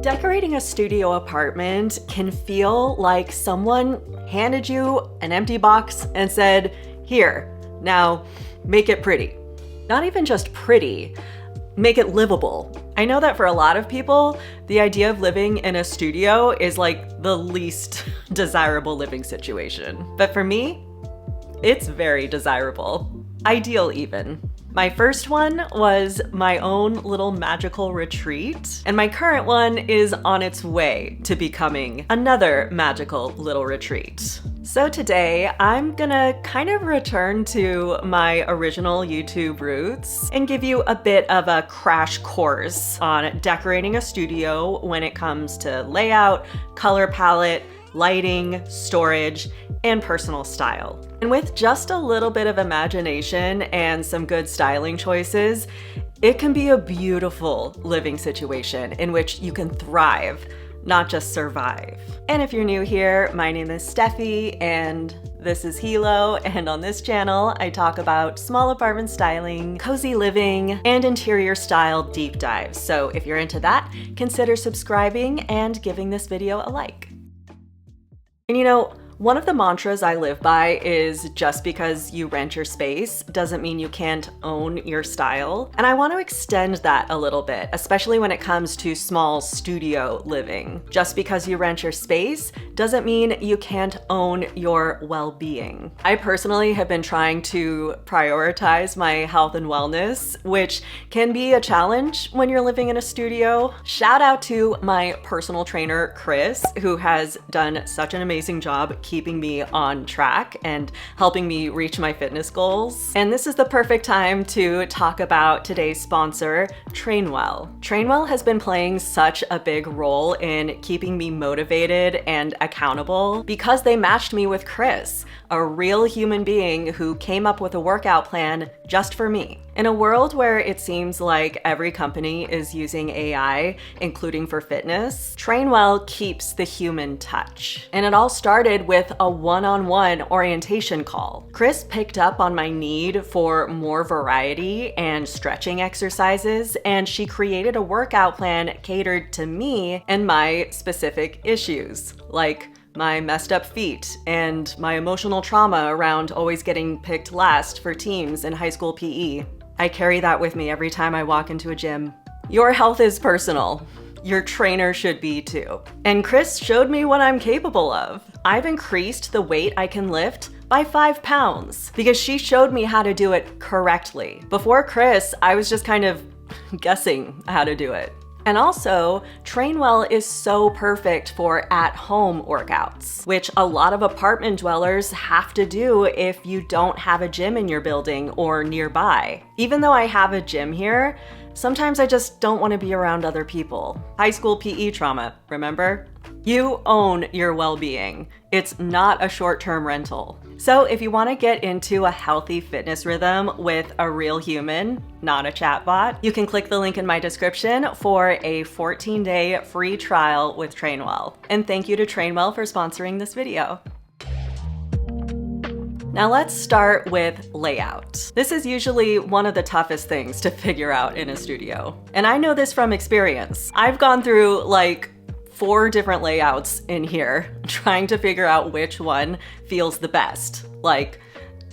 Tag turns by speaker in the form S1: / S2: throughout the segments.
S1: Decorating a studio apartment can feel like someone handed you an empty box and said, "Here, now make it pretty." Not even just pretty, make it livable. I know that for a lot of people, the idea of living in a studio is like the least desirable living situation. But for me, it's very desirable. Ideal even. My first one was my own little magical retreat, and my current one is on its way to becoming another magical little retreat. So today, I'm gonna kind of return to my original YouTube roots and give you a bit of a crash course on decorating a studio when it comes to layout, color palette, lighting, storage, and personal style. And with just a little bit of imagination and some good styling choices, it can be a beautiful living situation in which you can thrive, not just survive. And if you're new here, my name is Steffi and this is Hilo, and on this channel, I talk about small apartment styling, cozy living, and interior style deep dives. So if you're into that, consider subscribing and giving this video a like. And you know, one of the mantras I live by is just because you rent your space doesn't mean you can't own your style. And I want to extend that a little bit, especially when it comes to small studio living. Just because you rent your space doesn't mean you can't own your well-being. I personally have been trying to prioritize my health and wellness, which can be a challenge when you're living in a studio. Shout out to my personal trainer, Chris, who has done such an amazing job keeping me on track and helping me reach my fitness goals. And this is the perfect time to talk about today's sponsor, Trainwell. Trainwell has been playing such a big role in keeping me motivated and accountable because they matched me with Chris, a real human being who came up with a workout plan just for me. In a world where it seems like every company is using AI, including for fitness, Trainwell keeps the human touch. And it all started with a one-on-one orientation call. Chris picked up on my need for more variety and stretching exercises, and she created a workout plan catered to me and my specific issues, like my messed up feet and my emotional trauma around always getting picked last for teams in high school PE. I carry that with me every time I walk into a gym. Your health is personal. Your trainer should be too. And Chris showed me what I'm capable of. I've increased the weight I can lift by 5 pounds because she showed me how to do it correctly. Before Chris, I was just kind of guessing how to do it. And also, Trainwell is so perfect for at-home workouts, which a lot of apartment dwellers have to do if you don't have a gym in your building or nearby. Even though I have a gym here, sometimes I just don't want to be around other people. High school PE trauma, remember? You own your well-being. It's not a short-term rental. So if you want to get into a healthy fitness rhythm with a real human, not a chatbot, you can click the link in my description for a 14-day free trial with Trainwell. And thank you to Trainwell for sponsoring this video. Now let's start with layout. This is usually one of the toughest things to figure out in a studio. And I know this from experience. I've gone through like 4 different layouts in here, trying to figure out which one feels the best, like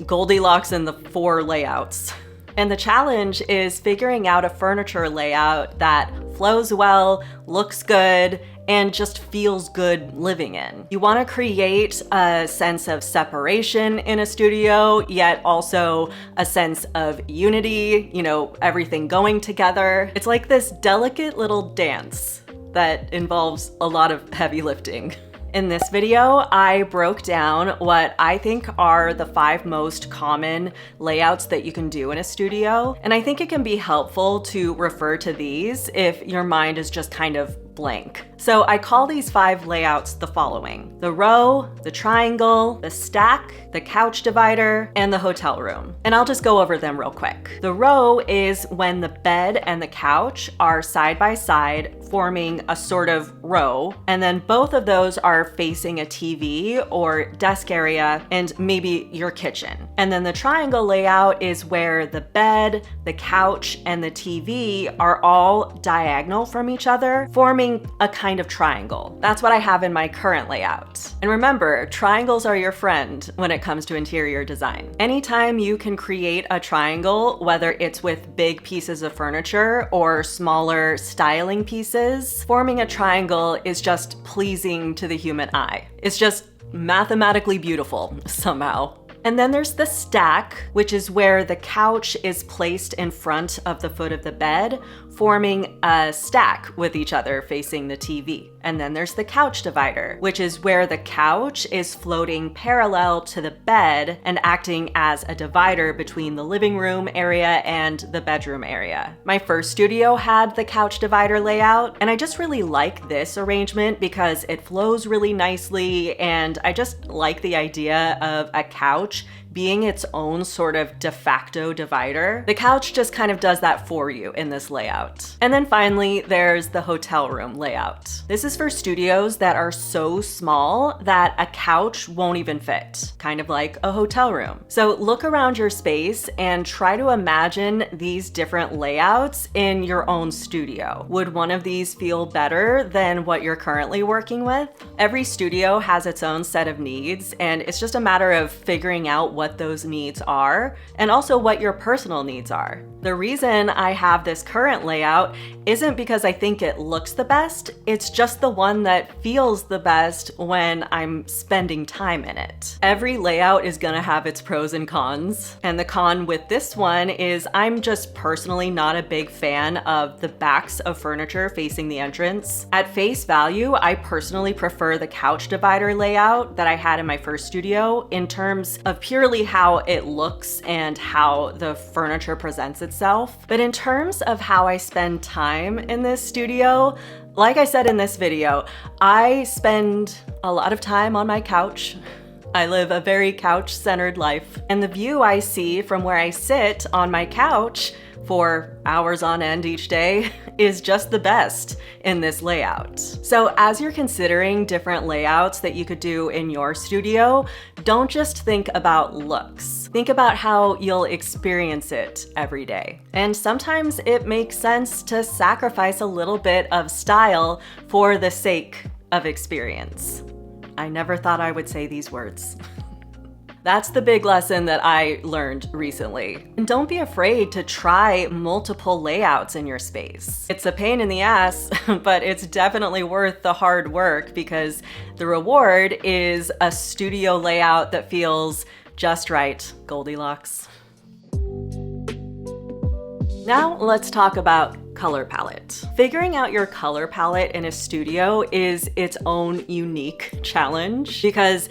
S1: Goldilocks in the 4 layouts. And the challenge is figuring out a furniture layout that flows well, looks good, and just feels good living in. You want to create a sense of separation in a studio, yet also a sense of unity, you know, everything going together. It's like this delicate little dance that involves a lot of heavy lifting. In this video, I broke down what I think are the 5 most common layouts that you can do in a studio, and I think it can be helpful to refer to these if your mind is just kind of blank. So I call these 5 layouts the following: the row, the triangle, the stack, the couch divider, and the hotel room. And I'll just go over them real quick. The row is when the bed and the couch are side by side, forming a sort of row, and then both of those are facing a TV or desk area and maybe your kitchen. And then the triangle layout is where the bed, the couch, and the TV are all diagonal from each other, forming forming a kind of triangle. That's what I have in my current layout. And remember, triangles are your friend when it comes to interior design. Anytime you can create a triangle, whether it's with big pieces of furniture or smaller styling pieces, forming a triangle is just pleasing to the human eye. It's just mathematically beautiful somehow. And then there's the stack, which is where the couch is placed in front of the foot of the bed, forming a stack with each other facing the TV. And then there's the couch divider, which is where the couch is floating parallel to the bed and acting as a divider between the living room area and the bedroom area. My first studio had the couch divider layout, and I just really like this arrangement because it flows really nicely, and I just like the idea of a couch being its own sort of de facto divider. The couch just kind of does that for you in this layout. And then finally, there's the hotel room layout. This is for studios that are so small that a couch won't even fit, kind of like a hotel room. So look around your space and try to imagine these different layouts in your own studio. Would one of these feel better than what you're currently working with? Every studio has its own set of needs, and it's just a matter of figuring out what those needs are and also what your personal needs are. The reason I have this current layout isn't because I think it looks the best, it's just the one that feels the best when I'm spending time in it. Every layout is gonna have its pros and cons, and the con with this one is I'm just personally not a big fan of the backs of furniture facing the entrance. At face value, I personally prefer the couch divider layout that I had in my first studio in terms of purely how it looks and how the furniture presents itself. But in terms of how I spend time in this studio, like I said in this video, I spend a lot of time on my couch. I live a very couch-centered life, and the view I see from where I sit on my couch for hours on end each day is just the best in this layout. So as you're considering different layouts that you could do in your studio, don't just think about looks. Think about how you'll experience it every day. And sometimes it makes sense to sacrifice a little bit of style for the sake of experience. I never thought I would say these words. That's the big lesson that I learned recently. And don't be afraid to try multiple layouts in your space. It's a pain in the ass, but it's definitely worth the hard work because the reward is a studio layout that feels just right, Goldilocks. Now let's talk about color palette. Figuring out your color palette in a studio is its own unique challenge because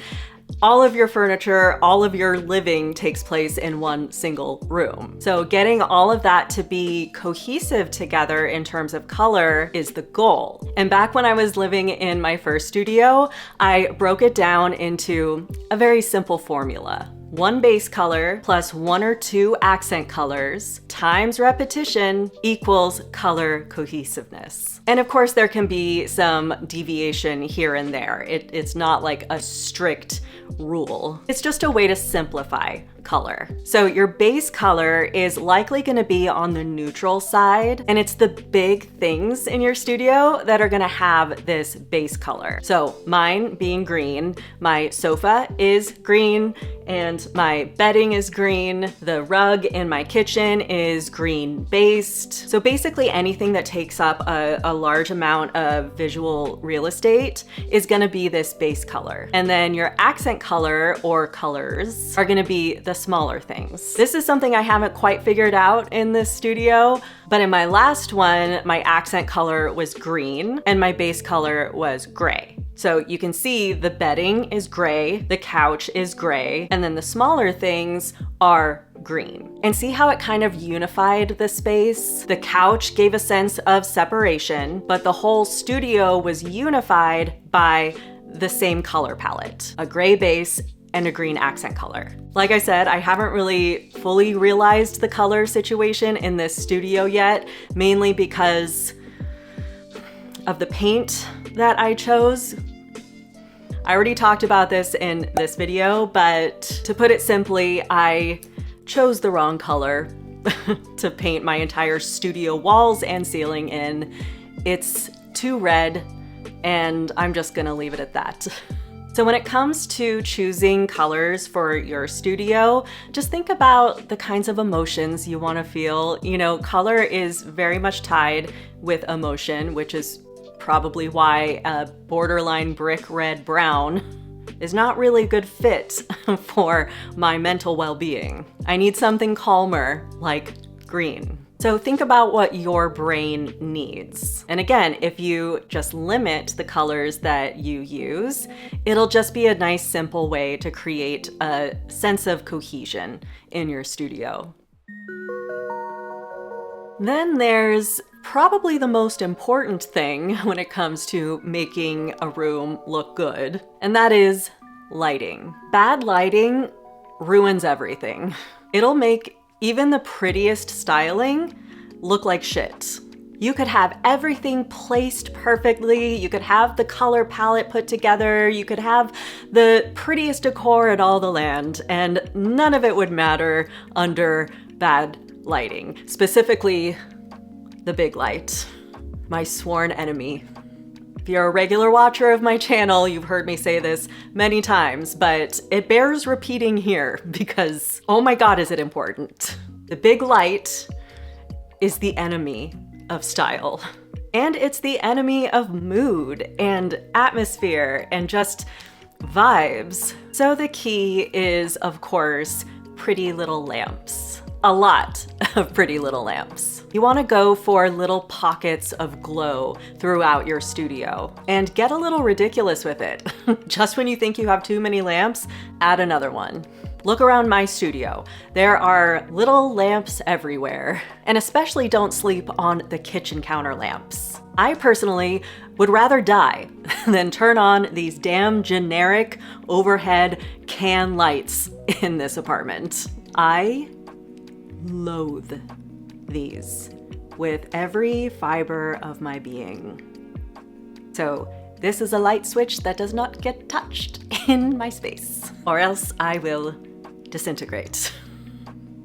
S1: all of your furniture, all of your living takes place in one single room. So getting all of that to be cohesive together in terms of color is the goal. And back when I was living in my first studio, I broke it down into a very simple formula. One base color plus one or two accent colors times repetition equals color cohesiveness. And of course, there can be some deviation here and there. It's not like a strict rule. It's just a way to simplify color. So your base color is likely going to be on the neutral side, and it's the big things in your studio that are going to have this base color. So mine being green, my sofa is green, and my bedding is green. The rug in my kitchen is green based. So basically anything that takes up a large amount of visual real estate is going to be this base color. And then your accent color or colors are going to be the smaller things. This is something I haven't quite figured out in this studio, but in my last one, my accent color was green and my base color was gray. So you can see the bedding is gray, the couch is gray, and then the smaller things are green. And see how it kind of unified the space? The couch gave a sense of separation, but the whole studio was unified by the same color palette, a gray base and a green accent color. Like I said, I haven't really fully realized the color situation in this studio yet, mainly because of the paint that I chose. I already talked about this in this video, but to put it simply, I chose the wrong color to paint my entire studio walls and ceiling in. It's too red, and I'm just gonna leave it at that. So when it comes to choosing colors for your studio, just think about the kinds of emotions you want to feel. You know, color is very much tied with emotion, which is probably why a borderline brick red brown is not really a good fit for my mental well-being. I need something calmer, like green. So think about what your brain needs. And again, if you just limit the colors that you use, it'll just be a nice, simple way to create a sense of cohesion in your studio. Then there's probably the most important thing when it comes to making a room look good, and that is lighting. Bad lighting ruins everything. It'll make even the prettiest styling look like shit. You could have everything placed perfectly, you could have the color palette put together, you could have the prettiest decor in all the land, and none of it would matter under bad lighting. Specifically, the big light, my sworn enemy. If you're a regular watcher of my channel, you've heard me say this many times, but it bears repeating here because, oh my God, is it important. The big light is the enemy of style. And it's the enemy of mood and atmosphere and just vibes. So the key is, of course, pretty little lamps. A lot of pretty little lamps. You want to go for little pockets of glow throughout your studio and get a little ridiculous with it. Just when you think you have too many lamps, add another one. Look around my studio. There are little lamps everywhere, and especially don't sleep on the kitchen counter lamps. I personally would rather die than turn on these damn generic overhead can lights in this apartment. I loathe these with every fiber of my being. So this is a light switch that does not get touched in my space, or else I will disintegrate.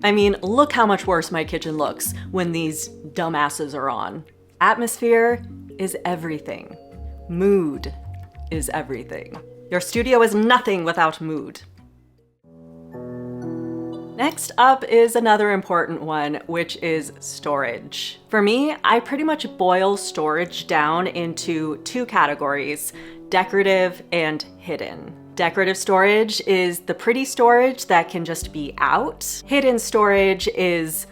S1: I mean, look how much worse my kitchen looks when these dumbasses are on. Atmosphere is everything. Mood is everything. Your studio is nothing without mood. Next up is another important one, which is storage. For me, I pretty much boil storage down into two categories: decorative and hidden. Decorative storage is the pretty storage that can just be out. Hidden storage is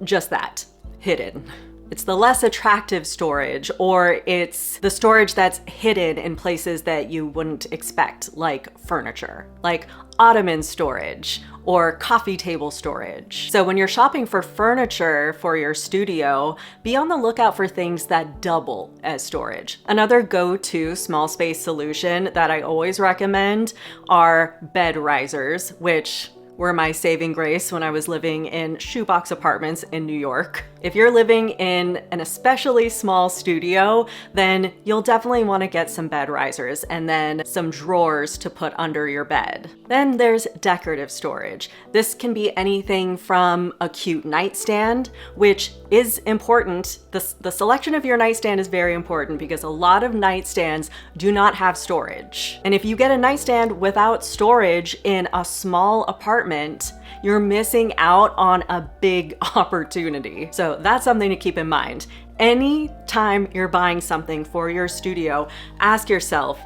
S1: just that, hidden. It's the less attractive storage, or it's the storage that's hidden in places that you wouldn't expect, like furniture, like ottoman storage or coffee table storage. So when you're shopping for furniture for your studio, be on the lookout for things that double as storage. Another go-to small space solution that I always recommend are bed risers, which were my saving grace when I was living in shoebox apartments in New York. If you're living in an especially small studio, then you'll definitely want to get some bed risers and then some drawers to put under your bed. Then there's decorative storage. This can be anything from a cute nightstand, which is important. The selection of your nightstand is very important because a lot of nightstands do not have storage. And if you get a nightstand without storage in a small apartment, you're missing out on a big opportunity. So that's something to keep in mind. Anytime you're buying something for your studio, ask yourself,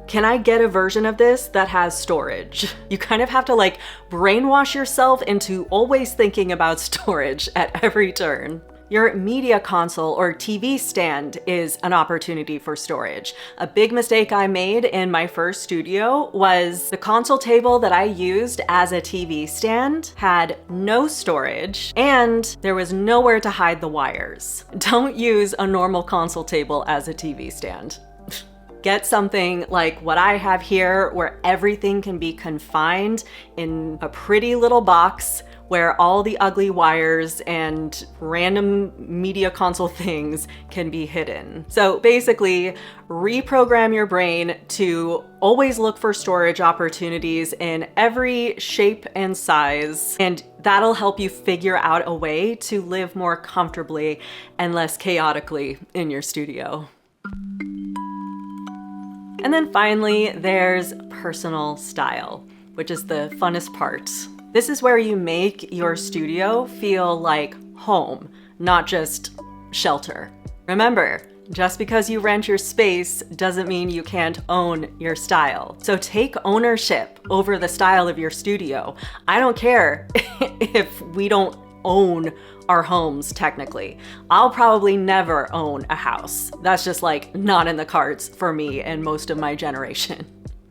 S1: can I get a version of this that has storage? You kind of have to like brainwash yourself into always thinking about storage at every turn. Your media console or TV stand is an opportunity for storage. A big mistake I made in my first studio was the console table that I used as a TV stand had no storage and there was nowhere to hide the wires. Don't use a normal console table as a TV stand. Get something like what I have here where everything can be confined in a pretty little box where all the ugly wires and random media console things can be hidden. So basically, reprogram your brain to always look for storage opportunities in every shape and size, and that'll help you figure out a way to live more comfortably and less chaotically in your studio. And then finally, there's personal style, which is the funnest part. This is where you make your studio feel like home, not just shelter. Remember, just because you rent your space doesn't mean you can't own your style. So take ownership over the style of your studio. I don't care if we don't own our homes technically. I'll probably never own a house. That's just like not in the cards for me and most of my generation.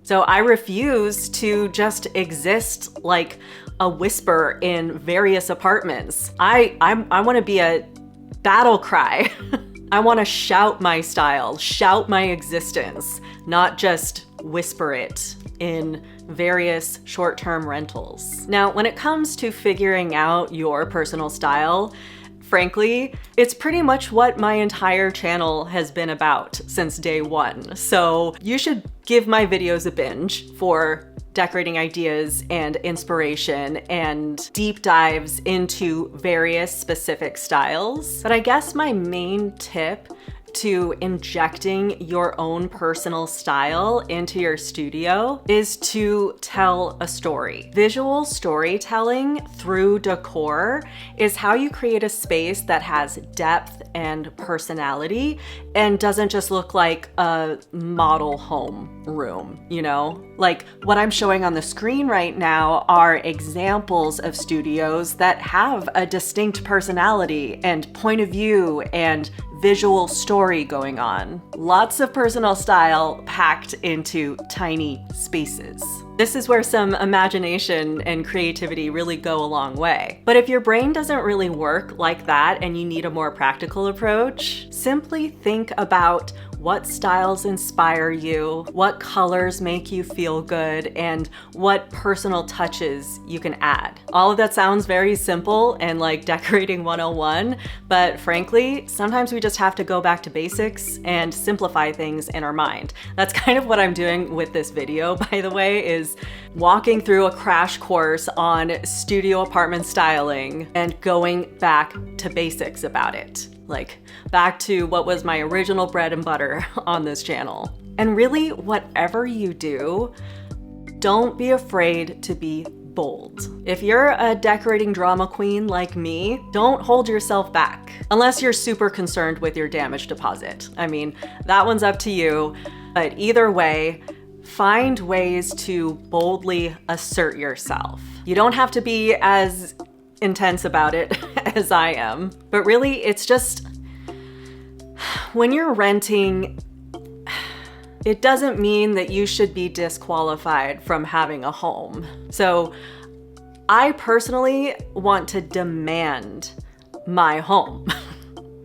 S1: So I refuse to just exist like a whisper in various apartments. I want to be a battle cry. I want to shout my style, shout my existence, not just whisper it in various short-term rentals. Now, when it comes to figuring out your personal style, frankly, it's pretty much what my entire channel has been about since day one. So you should give my videos a binge for decorating ideas and inspiration and deep dives into various specific styles. But I guess my main tip to injecting your own personal style into your studio is to tell a story. Visual storytelling through decor is how you create a space that has depth and personality and doesn't just look like a model home room, you know? Like what I'm showing on the screen right now are examples of studios that have a distinct personality and point of view and visual story going on. Lots of personal style packed into tiny spaces. This is where some imagination and creativity really go a long way. But if your brain doesn't really work like that and you need a more practical approach, simply think about what styles inspire you, what colors make you feel good, and what personal touches you can add. All of that sounds very simple and like decorating 101, but frankly, sometimes we just have to go back to basics and simplify things in our mind. That's kind of what I'm doing with this video, by the way, is walking through a crash course on studio apartment styling and going back to basics about it. Like back to what was my original bread and butter on this channel. And really, whatever you do, don't be afraid to be bold. If you're a decorating drama queen like me, don't hold yourself back. Unless you're super concerned with your damage deposit. I mean, that one's up to you. But either way, find ways to boldly assert yourself. You don't have to be as intense about it as I am, but really it's just when you're renting, it doesn't mean that you should be disqualified from having a home. So I personally want to demand my home.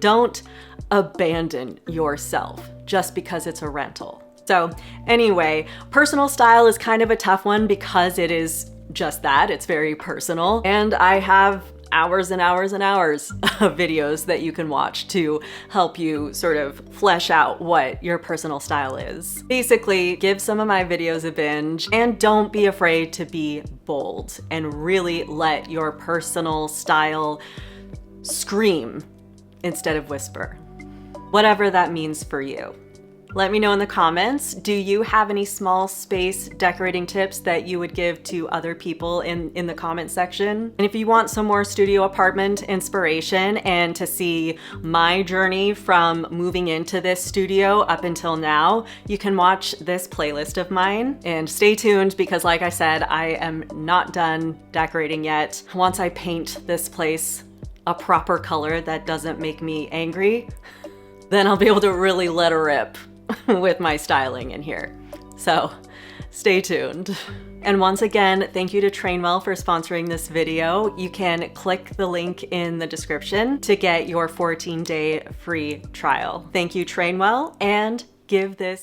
S1: Don't abandon yourself just because it's a rental. So anyway, personal style is kind of a tough one because it is just that, it's very personal. And I have hours and hours and hours of videos that you can watch to help you sort of flesh out what your personal style is. Basically, give some of my videos a binge and don't be afraid to be bold and really let your personal style scream instead of whisper. Whatever that means for you. Let me know in the comments, do you have any small space decorating tips that you would give to other people in the comment section? And if you want some more studio apartment inspiration and to see my journey from moving into this studio up until now, you can watch this playlist of mine. And stay tuned because like I said, I am not done decorating yet. Once I paint this place a proper color that doesn't make me angry, then I'll be able to really let her rip with my styling in here. So stay tuned. And once again, thank you to Trainwell for sponsoring this video. You can click the link in the description to get your 14-day free trial. Thank you, Trainwell, and give this